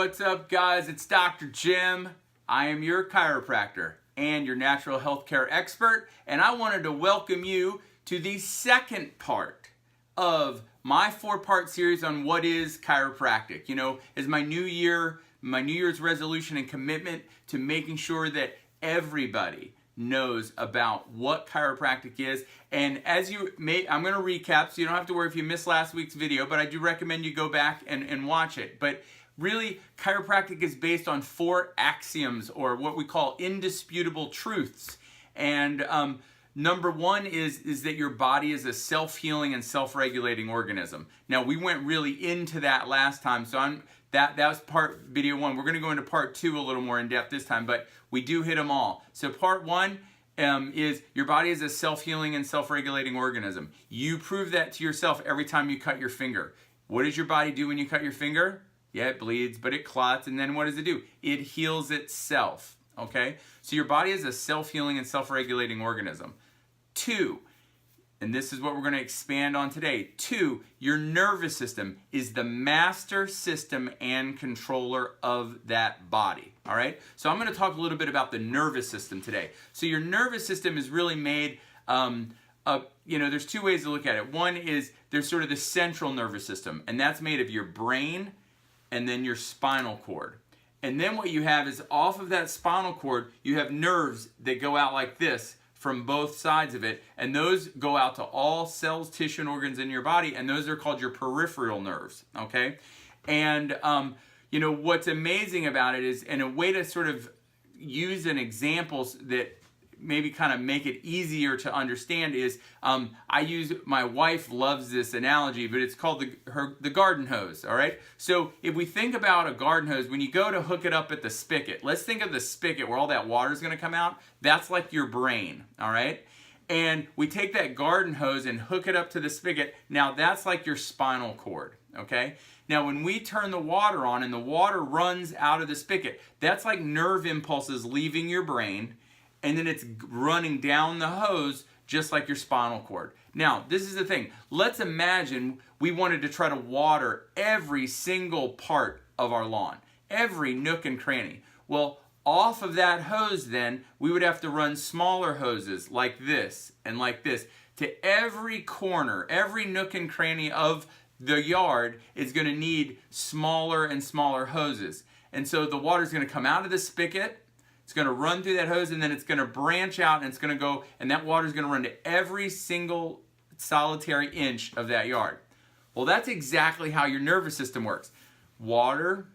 what's up guys? It's Dr. Jim. I am your chiropractor and your natural health care expert, and I wanted to welcome you to the second part of my 4-part series on what is chiropractic. You know, as my New Year's resolution and commitment to making sure that everybody knows about what chiropractic is. And as you may, I'm going to recap, so you don't have to worry if you missed last week's video, but I do recommend you go back and watch it. But really, chiropractic is based on 4 axioms, or what we call indisputable truths. And number 1 is that your body is a self-healing and self-regulating organism. Now, we went really into that last time, so that was video 1. We're going to go into part 2 a little more in depth this time, but we do hit them all. So part 1 is your body is a self-healing and self-regulating organism. You prove that to yourself every time you cut your finger. What does your body do when you cut your finger? Yeah, it bleeds, but it clots, and then what does it do? It heals itself, okay? So your body is a self-healing and self-regulating organism. 2, and this is what we're going to expand on today. 2, your nervous system is the master system and controller of that body, all right? So I'm going to talk a little bit about the nervous system today. So your nervous system is really made there's 2 ways to look at it. One is there's sort of the central nervous system, and that's made of your brain and then your spinal cord. And then what you have is off of that spinal cord, you have nerves that go out like this from both sides of it, and those go out to all cells, tissue, and organs in your body, and those are called your peripheral nerves, okay? And, what's amazing about it is, and a way to sort of use an example that maybe kind of make it easier to understand is, my wife loves this analogy, but it's called the garden hose, all right? So if we think about a garden hose, when you go to hook it up at the spigot, let's think of the spigot where all that water is going to come out. That's like your brain, all right? And we take that garden hose and hook it up to the spigot. Now that's like your spinal cord, okay? Now when we turn the water on and the water runs out of the spigot, that's like nerve impulses leaving your brain, and then it's running down the hose just like your spinal cord. Now, this is the thing. Let's imagine we wanted to try to water every single part of our lawn, every nook and cranny. Well, off of that hose then, we would have to run smaller hoses like this and like this to every corner, every nook and cranny of the yard is going to need smaller and smaller hoses. And so the water is going to come out of the spigot, it's going to run through that hose, and then it's going to branch out, and it's going to go, and that water is going to run to every single solitary inch of that yard. Well, that's exactly how your nervous system works. Water,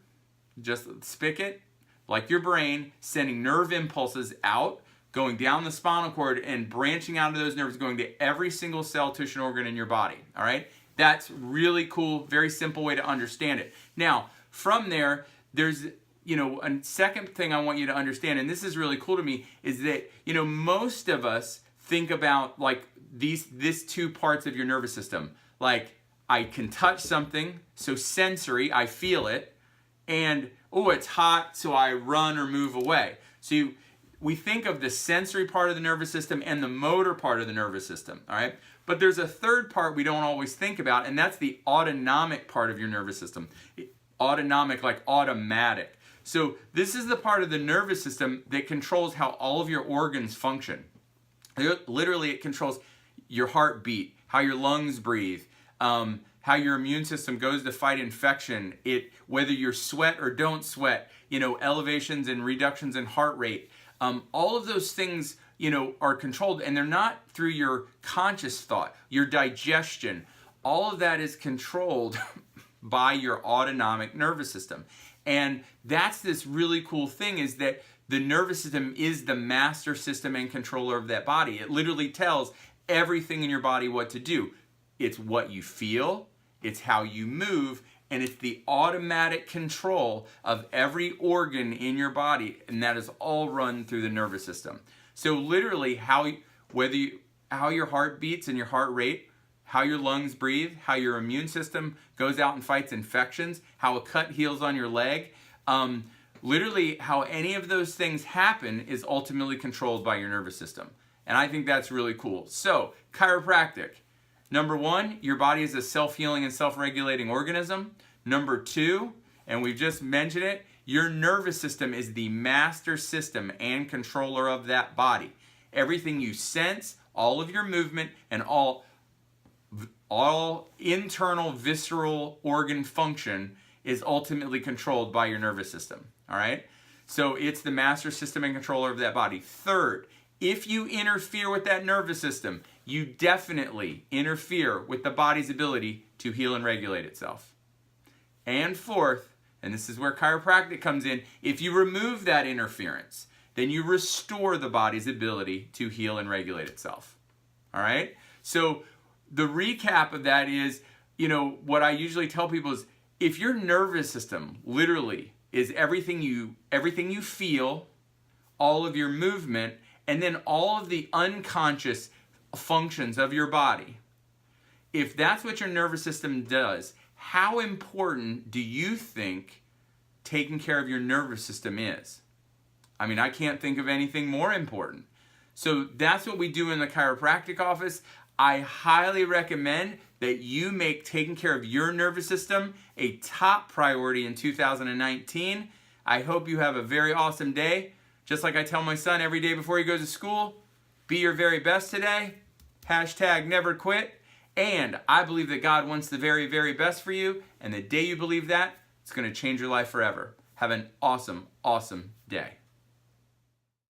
just spigot, like your brain, sending nerve impulses out, going down the spinal cord, and branching out of those nerves, going to every single cell, tissue, and organ in your body. All right? That's really cool, very simple way to understand it. Now, from there, there's a second thing I want you to understand, and this is really cool to me, is that, most of us think about like these 2 parts of your nervous system. Like, I can touch something, so sensory, I feel it, and, oh, it's hot, so I run or move away. So we think of the sensory part of the nervous system and the motor part of the nervous system, all right? But there's a third part we don't always think about, and that's the autonomic part of your nervous system. Autonomic, like automatic. So this is the part of the nervous system that controls how all of your organs function. Literally, it controls your heartbeat, how your lungs breathe, how your immune system goes to fight infection, whether you sweat or don't sweat, elevations and reductions in heart rate. All of those things, are controlled, and they're not through your conscious thought, your digestion. All of that is controlled by your autonomic nervous system. And that's this really cool thing, is that the nervous system is the master system and controller of that body. It literally tells everything in your body what to do. It's what you feel, it's how you move, and it's the automatic control of every organ in your body, and that is all run through the nervous system. So literally, how your heart beats and your heart rate, how your lungs breathe, how your immune system goes out and fights infections, how a cut heals on your leg. Literally, how any of those things happen is ultimately controlled by your nervous system. And I think that's really cool. So, chiropractic. Number 1, your body is a self-healing and self-regulating organism. Number 2, and we've just mentioned it, your nervous system is the master system and controller of that body. Everything you sense, all of your movement, and all internal visceral organ function is ultimately controlled by your nervous system. All right? So it's the master system and controller of that body. Third, if you interfere with that nervous system, you definitely interfere with the body's ability to heal and regulate itself. And fourth, and this is where chiropractic comes in, if you remove that interference, then you restore the body's ability to heal and regulate itself. All right? So the recap of that is, what I usually tell people is, if your nervous system literally is everything you feel, all of your movement, and then all of the unconscious functions of your body, if that's what your nervous system does, how important do you think taking care of your nervous system is? I mean, I can't think of anything more important. So that's what we do in the chiropractic office. I highly recommend that you make taking care of your nervous system a top priority in 2019. I hope you have a very awesome day. Just like I tell my son every day before he goes to school, be your very best today. #never quit. And I believe that God wants the very, very best for you. And the day you believe that, it's going to change your life forever. Have an awesome, awesome day.